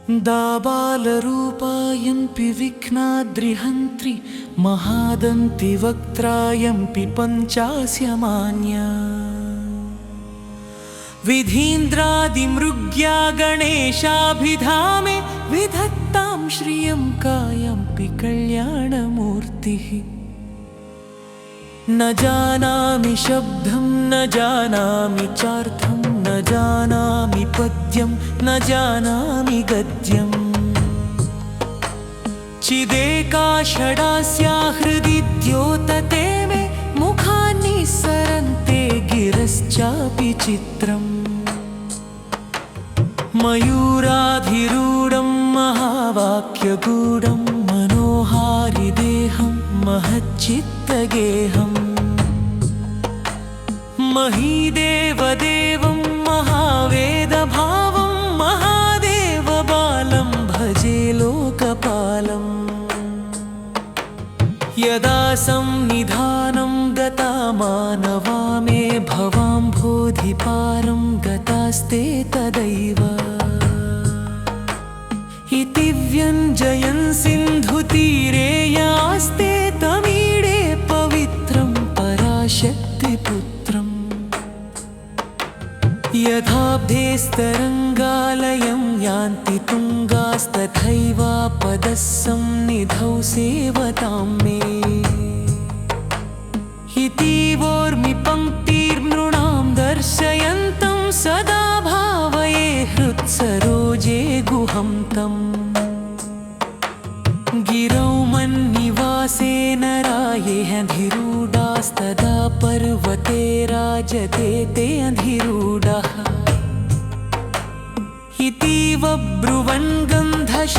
दाबालरूपायम्पि विघ्नाद्रिहन्त्रि महादन्ति वक्त्रायम्पि पञ्चास्यमान्या विधीन्द्रादिमृग्या गणेशाभिधामे विधत्तां श्रियं कायम्पि कल्याणमूर्तिः न जानामि शब्दं न जानामि चार्थं न जानामि पद्यं न जानामि गद्यम् चिदेका षडास्या हृदि द्योतते मे मुखानि सरन्ते गिरश्चापि चित्रम् मयूराधिरूढं महावाक्यगूढं मनोहारिदेहं महच्चित्तगेहम् महीदेवदेवं महावेदभावं महादेवबालं भजे लोकपालम् यदा संनिधानं गता मानवा मे भवाम्भोधिपारं गतास्ते तदैव इति व्यञ्जयन् सिन्धुतीरे यास्ते तमीडे पवित्रं पराशक्तिपुत्रम् यथाब्धेस्तरङ्गालयं यान्ति तुङ्गास्तथैवापदः सन्निधौ सेवतां मे इतीवोर्मि पङ्क्तिर्नृणां दर्शयन्तं सदा भावये हृत्सरोजे गुहं तम् गिरौ मन्निवासे नरायेऽधिरूढास्तदा पर्वते राजते ते अधिरूढः इतीव ब्रुवन् गन्धशैलाधिरूढः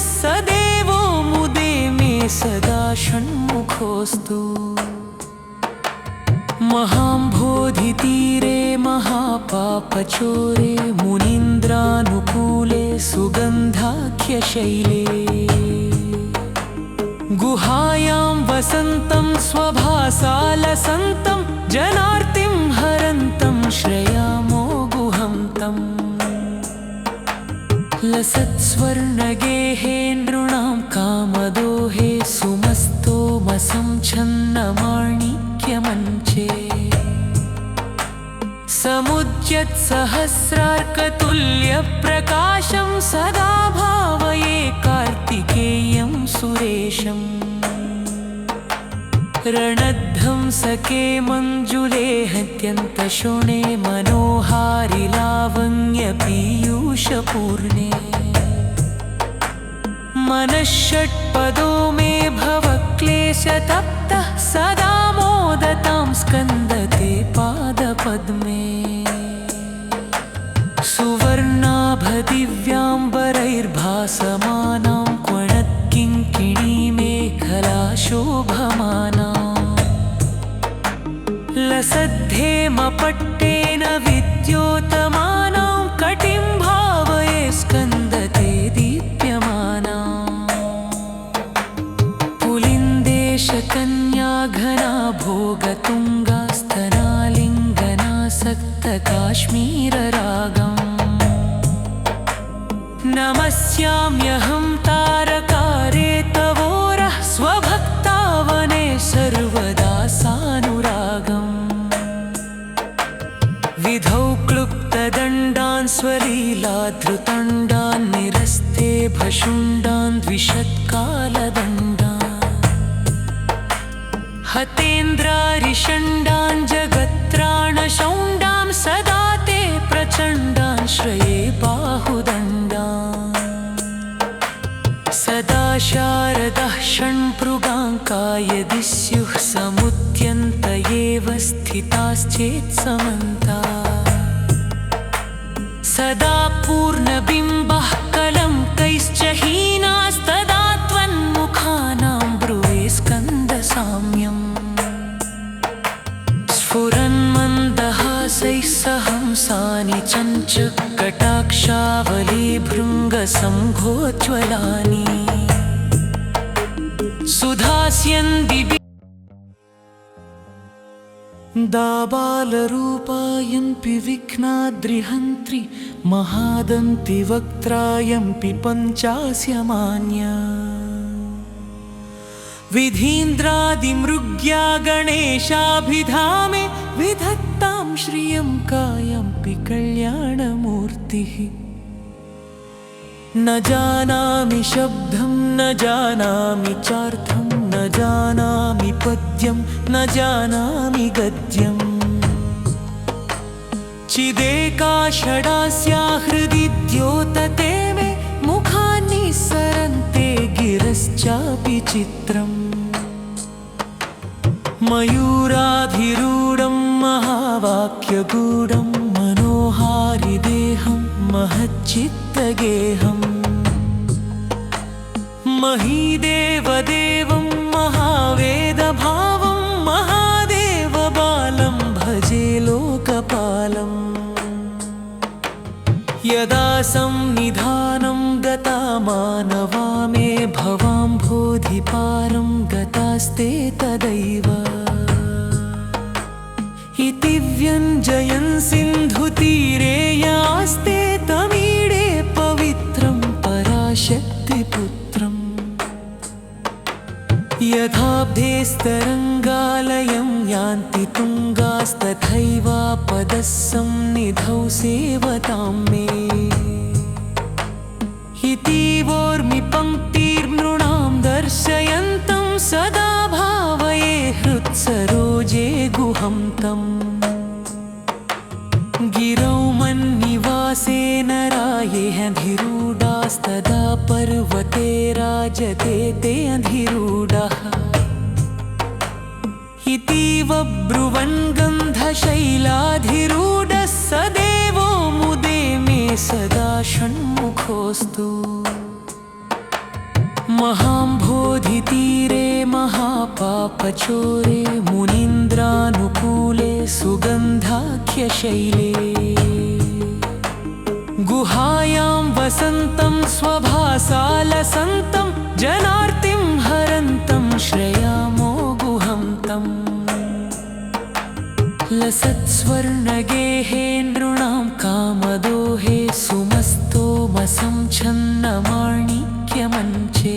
स देवो मुदे मे सदा षण्मुखोऽस्तु महाम्भोधितीरे महापापचोरे मुनीन्द्रानुकूले सुगन्धाख्यशैले गुहायां वसन्तं स्वभासालसन्तं जनार्तिं हरन्तं श्रयामो गुहं तम् लसत्स्वर्णगेहे नृणां कामदोहे सुमस्तोमसंच्छन्नमाणिक्यमञ्चे समुद्यत्सहस्रार्कतुल्यप्रकाशं सदा भावये कार्तिकेयं सुरेशम् रणध्वंसके मञ्जुले हत्यन्तशोणे मनोहारि लावण्यपीयूषपूर्णे मनःषट्पदो मे भवक्लेशतप्तः सदा मोदतां स्कन्दते पादपद्मे सुवर्णाभदिव्याम्बरैर्भासमानां क्वणत्किङ्किणीमेखला शोभमाना लसद्धेमपट्टेन विद्योतमानां कटिं भावये स्कन्दते दीप्यमाना पुलिन्देशकन्या घना भोगतुङ्गास्तनालिङ्गनासक्तकाश्मीररागम् नमस्याम्यहं तारकारे तवोरः स्वभक्तावने सर्वदा सानुरागम् विधौ क्लुप्तदण्डान् स्वलीलाधृतण्डान् निरस्ते भशुण्डान् द्विषत्कालदण्डान् हतेन्द्रारिषण्डान् जगत्त्राणशौण्डां सदा ते प्रचण्डान् श्रये बाहुदण्डान् सदा शारदः षण्भृगाङ्का यदि स्युः समुद्यन्त एव स्थिताश्चेत्समन्ता सदा पूर्णबिम्बः कलङ्कैश्च हीनास्तदा त्वन्मुखानां ब्रुवे स्कन्दसाम्यम् स्फुरन्मन्दहासैः सहंसानि चञ्चकटाक्षावलीभृङ्गसंघोज्ज्वलानि सुधास्यन् दाबालरूपायम्पि विघ्नाद्रिहन्त्रि महादन्ति वक्त्रायम्पि पञ्चास्यमान्या विधीन्द्रादिमृग्या गणेशाभिधामे विधत्तां श्रियं कायम्पि कल्याणमूर्तिः न जानामि शब्दं न जानामि चार्थं न जानामि पद्यं न जानामि गद्यम् चिदेका षडास्या हृदि द्योतते मे मुखानि सरन्ते गिरश्चापि चित्रम् मयूराधिरूढं महावाक्यगूढं मनोहारिदेहं महच्चित्तगेहम् महीदेवदेवं महावेदभावं महादेवबालं भजे लोकपालम् यदा संनिधानं गता मानवा मे भवाम्भोधिपारं गतास्ते तदैव इति व्यञ्जयन् सिन्धुतीरे यास्ते तमीडे पवित्रं पराशक्तिपुत्रम् यथाब्धेस्तरङ्गालयं यान्ति तुङ्गास्तथैवापदः सन्निधौ सेवतां मे इति वोर्मि पङ्क्तिर्नृणां दर्शयन्तं सदा भावये हृत्सरोजे गुहं तम् गिरौ मन्निवासेन रायेऽधिरूढास्तदा पर्वते राजते ते अधिरूढाः इतीव ब्रुवन् गन्धशैलाधिरूढः स देवो मुदे मे सदा षण्मुखोऽस्तु महाम्भोधितीरे महापापचोरे मुनीन्द्रानुकूले सुगन्धाख्यशैले गुहायां वसन्तं स्वभासालसन्तं जनार्तिं हरन्तं श्रयामो गुहं तम् लसत्स्वर्णगेहे नृणां कामदोहे सुमस्तोमसंच्छन्नमाणिक्यमञ्चे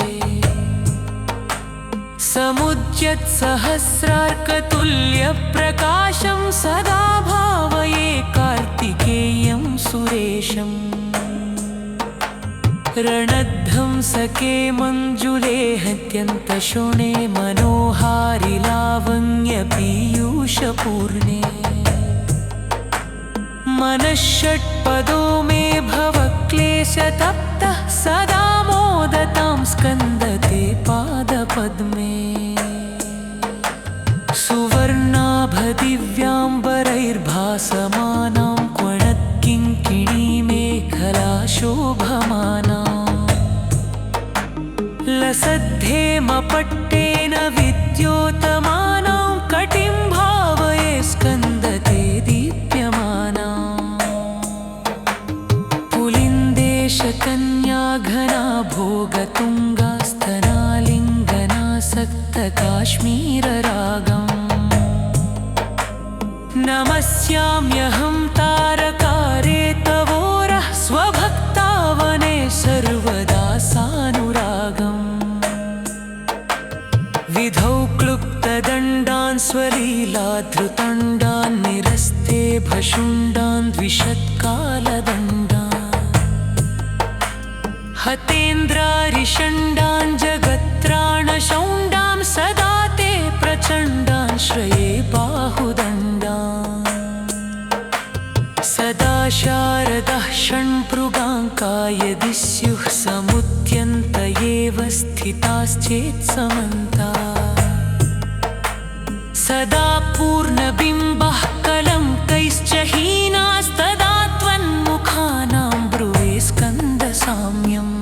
समुद्यत्सहस्रार्कतुल्यप्रकाशं सदा भावये कार्तिकेयं सुरेशम् रणध्वंसके मञ्जुले हत्यन्तशोणे मनोहारि लावण्यपीयूषपूर्णे मनःषट्पदो मे भवक्लेशतप्तः सदा मोदतां स्कन्दते पादपद्मे सुवर्णाभदिव्याम्बरैर्भासमानां क्वणत्किङ्किणीमेखला शोभमाना लसद्धेमपट्टेन विद्योतमानां कटिं भावये स्कन्दते दीप्यमाना पुलिन्देशकन्या घना भोगतुङ्गास्तनालिङ्गनासक्तकाश्मीररागम् नमस्याम्यहं तारकारे तवोरः स्वभक्तावने सर्वदा सानुरागम् विधौ क्लुप्तदण्डान् स्वलीलाधृतण्डान् निरस्ते भशुण्डान् द्विषत्कालदण्डान् हतेन्द्रारिषण्डान् जगत्त्राणशौण्डां सदा ते प्रचण्डान् श्रये बाहुदण्डान् सदा शारदः षण्भृगाङ्का यदि स्युः समुद्यन्त एव स्थिताश्चेत्समन्ता सदा पूर्णबिम्बः कलङ्कैश्च हीनास्तदा त्वन्मुखानां ब्रुवे स्कन्दसाम्यम्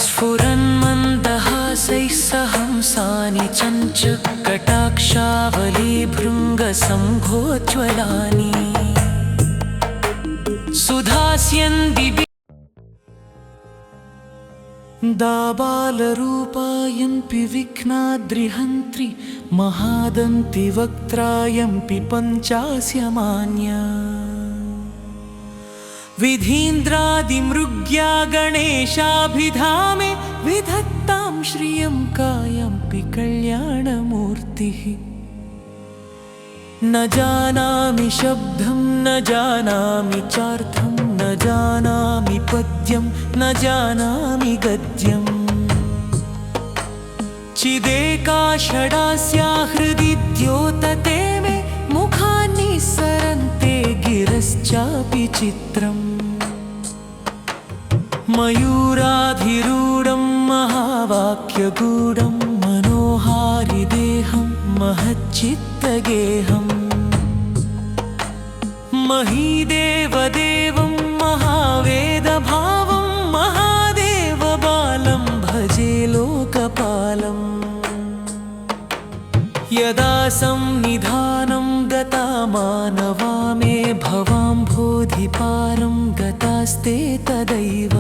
स्फुरन्मन्दहासैः सहंसानि चञ्चकटाक्षावली भृङ्गसम्भोज्ज्वलानि सुधास्यन्दिभि दाबालरूपायम्पि विघ्नाद्रिहन्त्रि महादन्ति वक्त्रायम्पि पञ्चास्यमान्या विधीन्द्रादिमृग्या गणेशाभिधामे विधत्तां श्रियं कायम्पि कल्याणमूर्तिः न जानामि शब्दं न जानामि चार्थं न जानामि पद्यं न जानामि गद्यम् चिदेका षडास्या हृदि द्योतते मे मुखानि सरन्ते गिरश्चापि चित्रम् मयूराधिरूढं महावाक्यगूढं मनोहारिदेहं महच्चित्तगेहम् महीदेवदेवं महावेदभावं महादेवबालं भजे लोकपालम् यदा संनिधानं गता मानवा मे भवाम्भोधिपारं गतास्ते तदैव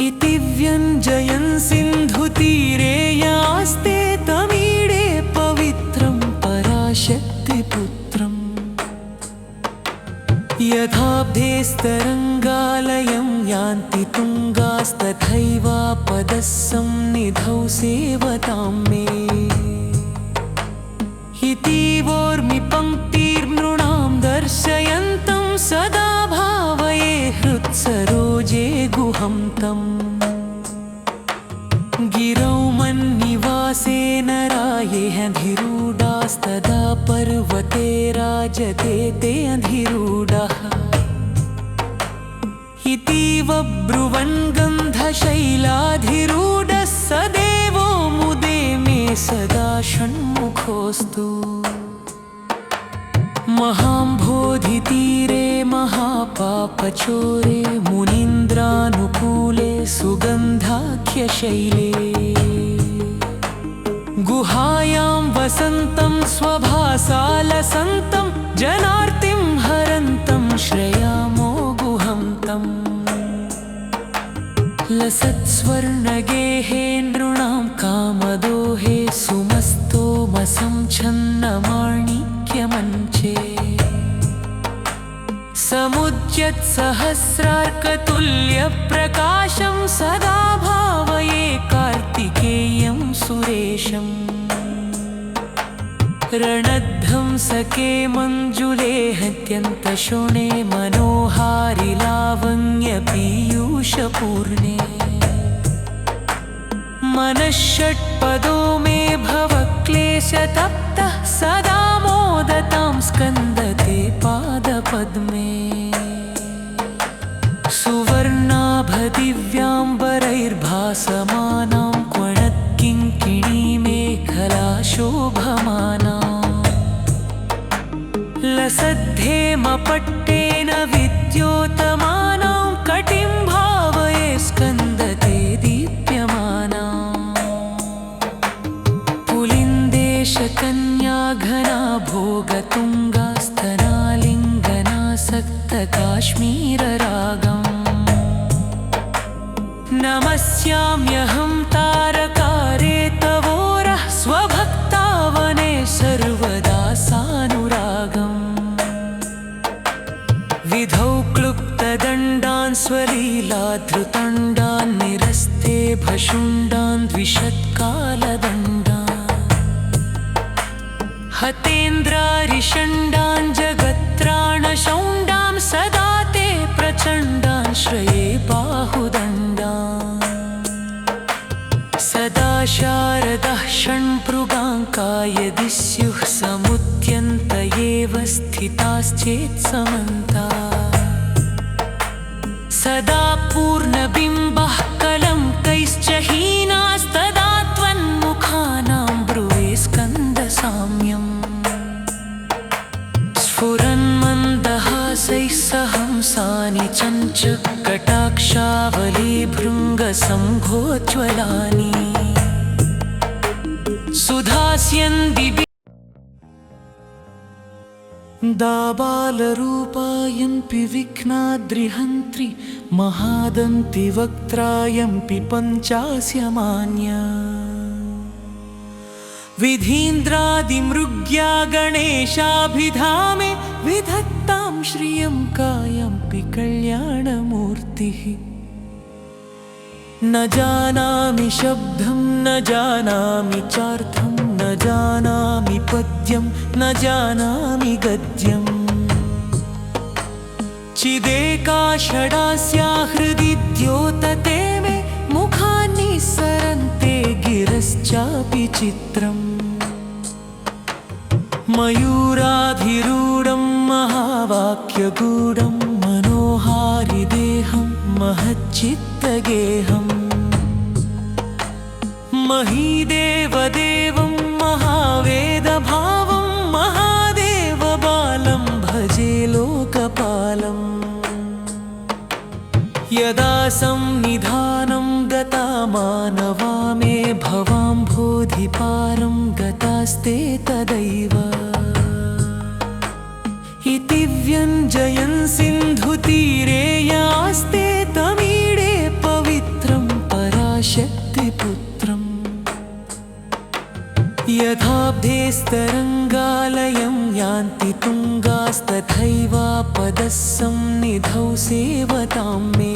इति व्यञ्जयन् सिन्धुतीरे यास्ते तमीडे पवित्रं पराशक्तिपुत्रम् यथाब्धेस्तरङ्गालयं यान्ति तुङ्गास्तथैवापदः सन्निधौ सेवतां मे इति वोर्मि पङ्क्तिर्नृणां दर्शयन्तं सदा भावये हृत्सरोजे गुहं तम् गिरौ मन्निवासे नरायेऽधिरूढास्तदा पर्वते राजते ते अधिरूढाः इतीव ब्रुवन् गन्धशैलाधिरूढः स देवो मुदे मे सदा षण्मुखोऽस्तु महाम्भोधितीरे महापापचोरे मुनीन्द्रानुकूले सुगन्धाख्यशैले गुहायां वसन्तं स्वभासालसन्तं जनार्तिं हरन्तं श्रयामो गुहं तम् लसत्स्वर्णगेहे नृणां कामदोहे सुमस्तोमसंच्छन्नमाणिक्यमञ्चे समुद्यत्सहस्रार्कतुल्यप्रकाशं सदा भावये कार्तिकेयं सुरेशम् रणध्वंसके मञ्जुले हत्यन्तशोणे मनोहारि लावण्यपीयूषपूर्णे मनःषट्पदो मे भवक्लेशतप्तः सदा मोदतां स्कन्दते पादपद्मे सुवर्णाभदिव्याम्बरैर्भासमानां क्वणत्किङ्किणीमेखला शोभमाना लसद्धेमपट्टेन विद्योतमानां कटिं भावये स्कन्दते दीप्यमाना पुलिन्देशकन्या घना भोगतुङ्गास्तनालिङ्गनासक्तकाश्मीररागम् नमस्याम्यहं तारकारे तवोरः स्वभक्तावने सर्वदा सानुरागम् विधौ क्लुप्तदण्डान् स्वलीलाधृतण्डान् निरस्ते भशुण्डान् द्विषत्कालदण्डान् हतेन्द्रारिषण्डान् जगत्त्राणशौण्डां सदा ते प्रचण्डान् श्रये बाहुदण्डान् सदा शारदः षण्भृगाङ्का यदि स्युः समुद्यन्त एव स्थिताश्चेत्समन्ताः सदा पूर्णबिम्बः कलङ्कैश्च हीनास्तदा त्वन्मुखानां ब्रुवे स्कन्दसाम्यम् स्फुरन्मन्दहासैः सहंसानि चञ्चकटाक्षावली भृङ्गसंघोज्ज्वलानि सुधास्यन्दिवि दाबालरूपायम्पि विघ्नाद्रिहन्त्रि महादन्ति वक्त्रायम्पि पञ्चास्यमान्या विधीन्द्रादिमृग्या गणेशाभिधामे विधत्तां श्रियं कायम्पि कल्याणमूर्तिः न जानामि शब्दं न जानामि चार्थं न जानामि पद्यं न जानामि गद्यम् चिदेका षडास्या हृदि द्योतते मे मुखानि सरन्ते गिरश्चापि चित्रम् मयूराधिरूढं महावाक्यगूढं मनोहारिदेहं महच्चित्तगेहम् महीदेवदेवं महावेदभावं महादेवबालं भजे लोकपालम् यदा संनिधानं गता मानवा मे भवाम्भोधिपारं गतास्ते तदैव इति व्यञ्जयन् सिन्धुतीरे यास्ते तमीडे पवित्रं पराशक्तिपुत्रम् यथाब्धेस्तरङ्गालयं यान्ति तुङ्गास्तथैवापदः सन्निधौ सेवतां मे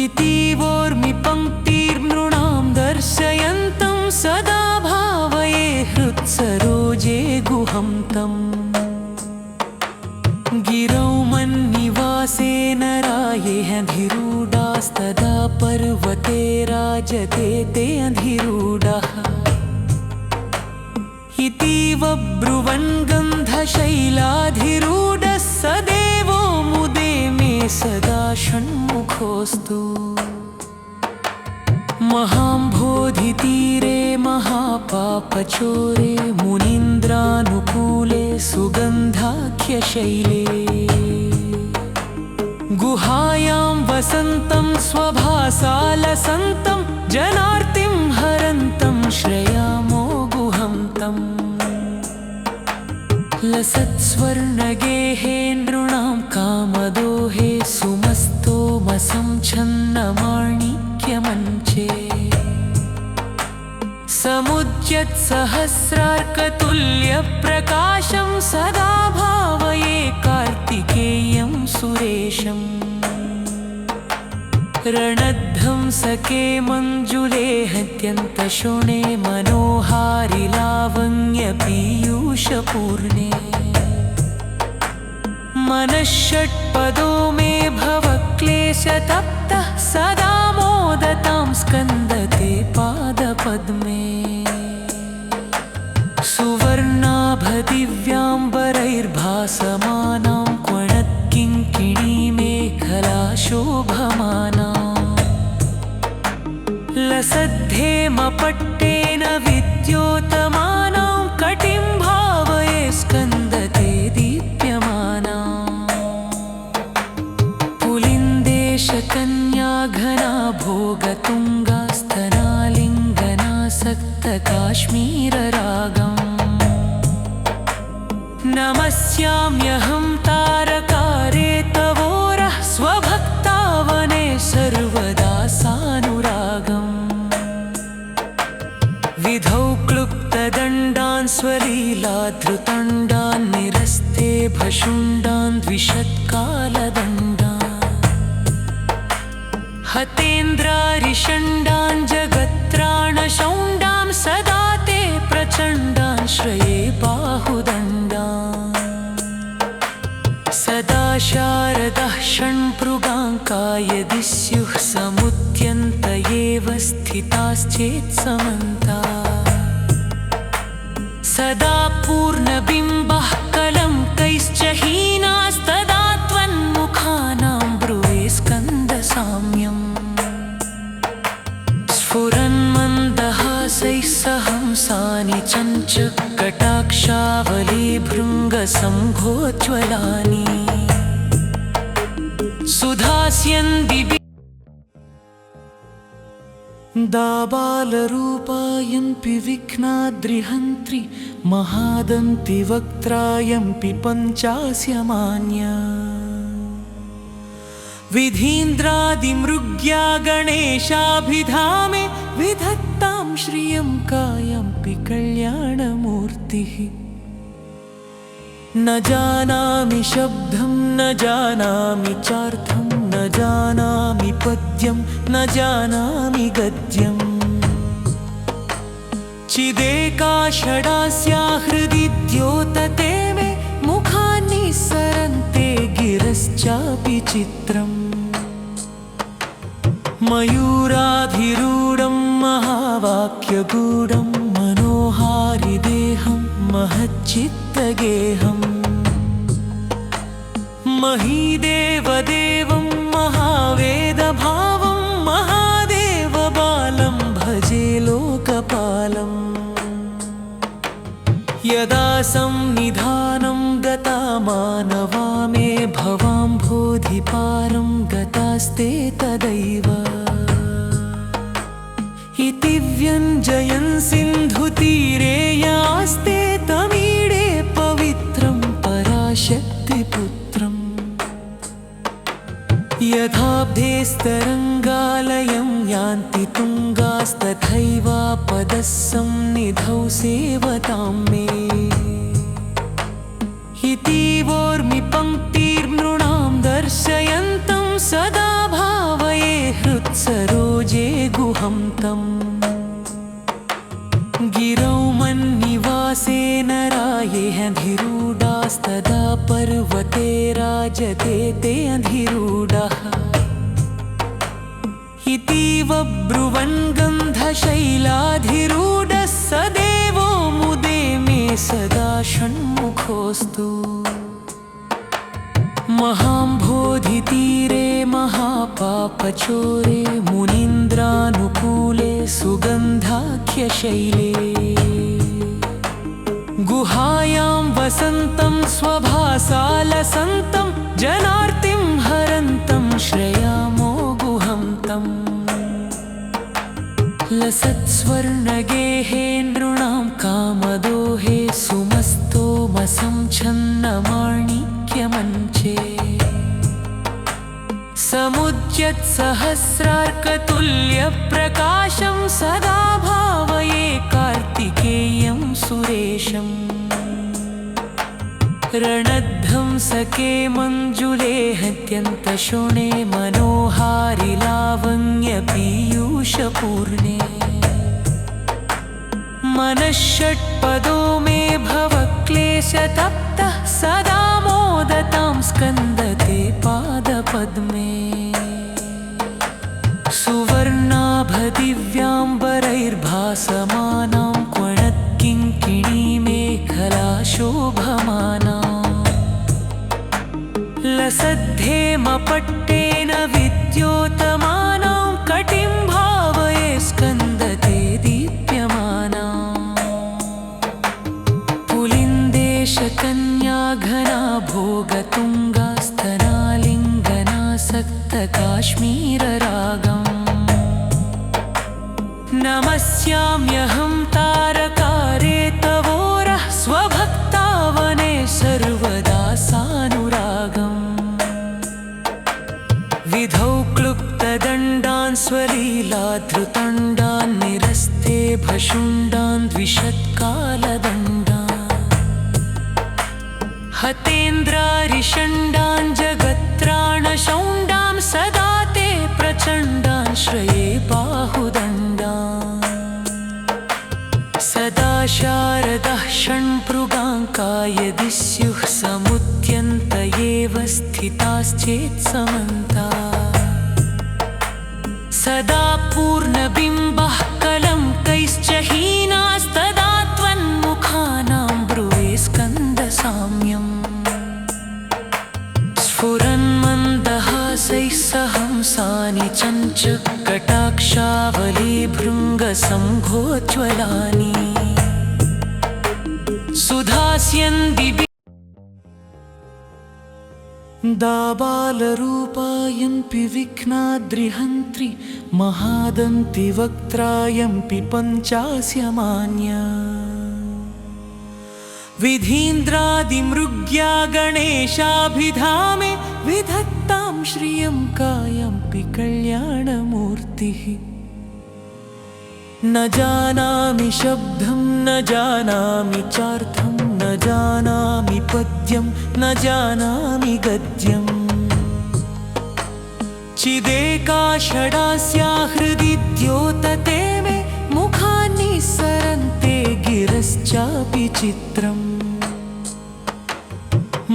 इतीवोर्मि पङ्क्तिर्नृणां दर्शयन्तं सदा भावये हृत्सरोजे गुहं तम् गिरौ मन्निवासेन रायेऽधिरूढास्तदा पर्वते राजते ते अधिरूढः इतीव ब्रुवन् गन्धशैलाधिरूढः स देवो मुदे मे सदा षण्मुखोऽस्तु महाम्भोधितीरे महापापचोरे मुनीन्द्रानुकूले सुगन्धाख्यशैले गुहायां वसन्तं स्वभासालसन्तं जनार्तिं हरन्तं श्रयामो गुहं तम् लसत्स्वर्णगेहे नृणां कामदोहे सुमस्तोमसंच्छन्नमाणिक्यमञ्चे समुद्यत्सहस्रार्कतुल्यप्रकाशं सदा भावये कार्तिकेयं सुरेशम् रणध्वंसके मञ्जुले हत्यन्तशोणे मनोहारि लावण्यपीयूषपूर्णे मनःषट्पदो मे भवक्लेशतप्तः सदा मोदतां स्कन्दते पादपद्मे सुवर्णाभदिव्याम्बरैर्भासमानां क्वणत्किङ्किणीमेखला शोभमाना लसद्धेमपट्टेन विद्योतमानां कटिं भावये स्कन्दते दीप्यमाना पुलिन्देशकन्या घना भोगतुङ्गास्तनालिङ्गनासक्तकाश्मीररागम् नमस्याम्यहं तारकारे तवोरः स्वभक्तावने सर्वदा सानुरागम् विधौ क्लुप्तदण्डान् स्वलीलाधृतण्डान् निरस्ते भशुण्डान् द्विषत्कालदण्डान् हतेन्द्रारिषण्डान् जगत्राणशौण्डान् सदा ते प्रचण्डान् श्रये बाहुदण्डान् सदा शारदः षण्भृगाङ्का यदि स्युः समुद्यन्त एव स्थिताश्चेत्समन्ता सदा पूर्णबिम्बः कलङ्कैश्च हीनास्तदा त्वन्मुखानां ब्रुवे स्कन्दसाम्यम् स्फुरन्मन्दहासैः सहंसानि चञ्चकटाक्षावलीभृङ्गसम्भोज्ज्वलानि सुधास्यन् दिवि दाबालरूपायन्पि विघ्नाद्रिहन्त्रि महादन्ति वक्त्रायम्पि पञ्चास्यमान्या विधीन्द्रादिमृग्या गणेशाभिधामे विधत्तां श्रियं कायम्पि कल्याणमूर्तिः न जानामि शब्दं न जानामि चार्थं न जानामि पद्यं न जानामि गद्यम् चिदेका षडास्या हृदि द्योतते मे मुखानि सरन्ते गिरश्चापि चित्रम् मयूराधिरूढं महावाक्यगूढं मनोहारिदेहं महच्चित्तगेहम् महीदेवदेवं महावेदभावं महादेवबालं भजे लोकपालम् यदा संनिधानं गता मानवा मे भवाम्भोधिपारं गतास्ते तदैव इति व्यञ्जयन् सिन्धुतीरे यास्ते तमीडे पवित्रं पराशक्तिपुत्रम् यथाब्धेस्तरङ्गालयं यान्ति तुङ्गास्तथैवापदः सन्निधौ सेवतां मे इति वोर्मि पङ्क्तिर्नृणां दर्शयन्तं सदा भावये हृत्सरोजे गुहं तम् गिरौ मन्निवासेन रायेऽधिरूढास्तदा पर्वते राजते ते अधिरूढः इति वब्रुवन् गन्धशैलाधिरूढः स देवो मुदे मे सदा षण्मुखोऽस्तु महाम्भोधितीरे महापापचोरे मुनीन्द्रानुकूले सुगन्धाख्यशैले गुहायां वसन्तं स्वभासालसन्तं जनार्तिं हरन्तं श्रयामो गुहं तम् लसत्स्वर्णगेहे नृणां कामदोहे सुमस्तोमसंच्छन्नमाणिक्यमञ्चे समुद्यत्सहस्रार्कतुल्यप्रकाशं सदा भावये कार्तिकेयं सुरेशम् रणध्वंसके मञ्जुले हत्यन्तशोणे मनोहारि लावण्यपीयूषपूर्णे मनःषट्पदो मे भवक्लेशतप्तः सदा मोदतां स्कन्दते पादपद्मे सुवर्णाभदिव्याम्बरैर्भासमानां क्वणत्किङ्किणीमेखला शोभमाना लसद्धेमपट्टेन विद्योतमानां कटिं भावये स्कन्दते दीप्यमाना पुलिन्देशकन्या घना भोगतुङ्गास्तनालिङ्गनासक्तकाश्मीररागम् नमस्याम्यहं तारकारे तवोरः स्वभक्तावने सर्वदा सानुरागम् विधौ क्लुप्तदण्डान् स्वलीलाधृतण्डान् निरस्ते भशुण्डान् द्विषत्कालदण्डान् हतेन्द्रारिषण्डान् जगत्त्राणशौण्डान् सदा ते प्रचण्डान् श्रये बाहुदण्डान् सदा शारदः षण्पृगाङ्कायदि स्युः समुद्यन्त एव स्थिताश्चेत्समन्ता सदा पूर्णबिम्बः कलङ्कैश्च हीनास्तदा त्वन्मुखानां ब्रुवे स्कन्दसाम्यम् स्फुरन्मन्दहासैः सहंसानि चञ्चकटाक्षावलीभृङ्गसम्भोज्ज्वलानि सुधास्यन् दाबालरूपायम्पि विघ्नाद्रिहन्त्रि महादन्ति वक्त्रायम्पि पञ्चास्यमान्या विधीन्द्रादिमृग्या गणेशाभिधामे विधत्तां श्रियं कायम्पि कल्याणमूर्तिः न जानामि शब्दं न जानामि चार्थं न जानामि पद्यं न जानामि गद्यम् चिदेका षडास्या हृदि द्योतते मे मुखानि सरन्ते गिरश्चापि चित्रम्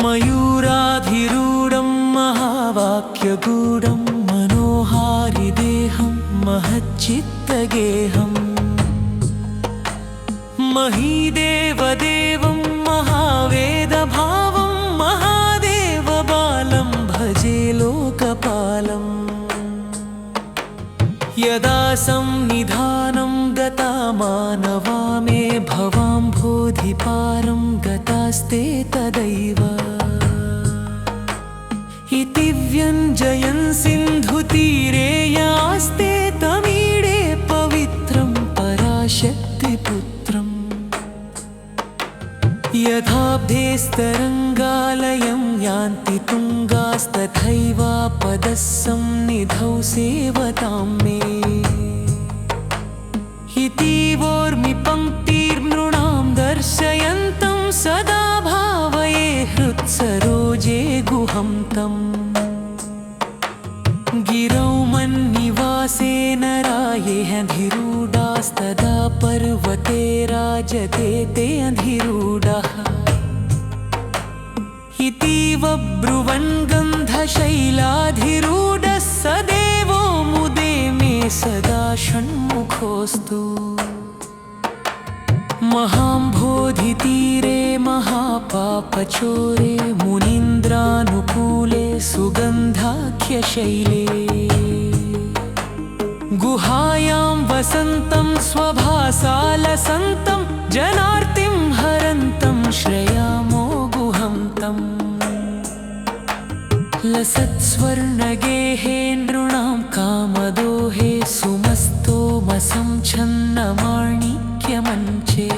मयूराधिरूढं महावाक्यगूढं मनोहारिदेहं महच्चित्तगेहम् महीदेवदेवं महावेदभावं महादेवबालं भजे लोकपालम् यदा संनिधानं गता मानवा मे भवाम्भोधिपारं गतास्ते तदैव इति व्यञ्जयन् सिन्धुतीरे यास्ते तमीडे पवित्रं पराशक्तिपुत्रम् यथाब्धेस्तरङ्गालयं यान्ति तुङ्गास्तथैवापदः सन्निधौ सेवतां मे इति वोर्मि पङ्क्तिर्नृणां दर्शयन्तं सदा भावये हृत्सरोजे गुहं तम् गिरौ मन्निवासे नरायेऽधिरूढास्तदा पर्वते राजते ते अधिरूढः इतीव ब्रुवन् गन्धशैलाधिरूढः स देवो मुदे मे सदा षण्मुखोऽस्तु महाम्भोधितीरे महापापचोरे मुनीन्द्रानुकूले सुगन्धाख्यशैले गुहायां वसन्तं स्वभासालसन्तं जनार्तिं हरन्तं श्रयामो गुहं तम् लसत्स्वर्णगेहे नृणां कामदोहे सुमस्तोमसंच्छन्नमाणिक्यमञ्चे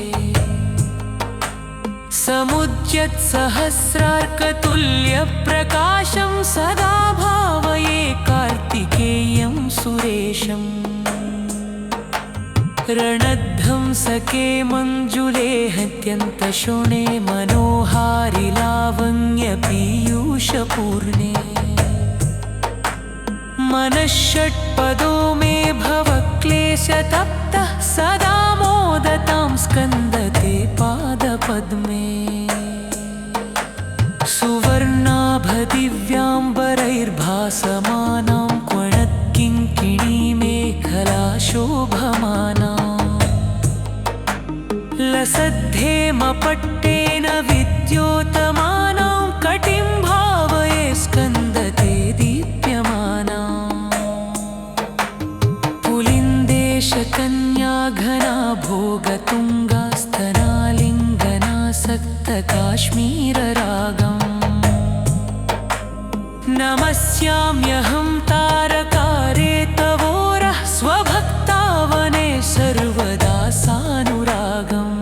समुद्यत्सहस्रार्कतुल्यप्रकाशं सदा भावये कार्तिकेयं सुरेशम् रणध्वंसके मञ्जुले हत्यन्तशोणे मनोहारि लावण्यपीयूषपूर्णे मनःषट्पदो मे भवक्लेशतप्तः सदा मोदतां स्कन्दते पादपद्मे सुवर्णाभदिव्याम्बरैर्भासमानां क्वणत्किङ्किणीमेखला शोभमाना लसद्धेमपट्टेन विद्योतमानां कटिं भावये स्कन्दते दीप्यमाना पुलिन्देशकन्या घना भोगतुङ्गास्तनालिङ्गनासक्तकाश्मीररागम् नमस्याम्यहं तारकारे तवोरः स्वभक्तावने सर्वदा सानुरागम्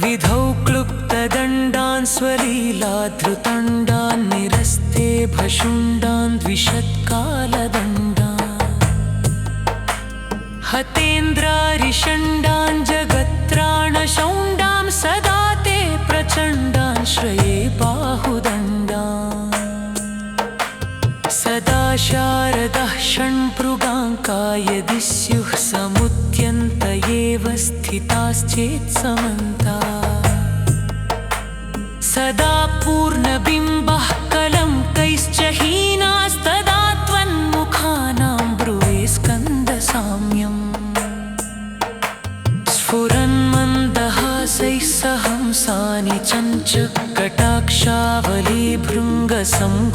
विधौ क्लुप्तदण्डान् स्वलीलाधृतण्डान् निरस्ते भशुण्डान् द्विषत्कालदण्डान् हतेन्द्रारिषण्डान् जगत्त्राणशौण्डां सदा ते प्रचण्डान् श्रये बाहुदण्डान् सदा शारदः षण्भृगाङ्का यदि स्युः समुद्यन्त एव स्थिताश्चेत्समन्ता सदा पूर्णबिम्बः कलङ्कैश्च हीनास्तदा त्वन्मुखानां ब्रुवे स्कन्दसाम्यम् स्फुरन्मन्दहासैः सहंसानि चञ्चकटाक्षावली भृङ्गसंघो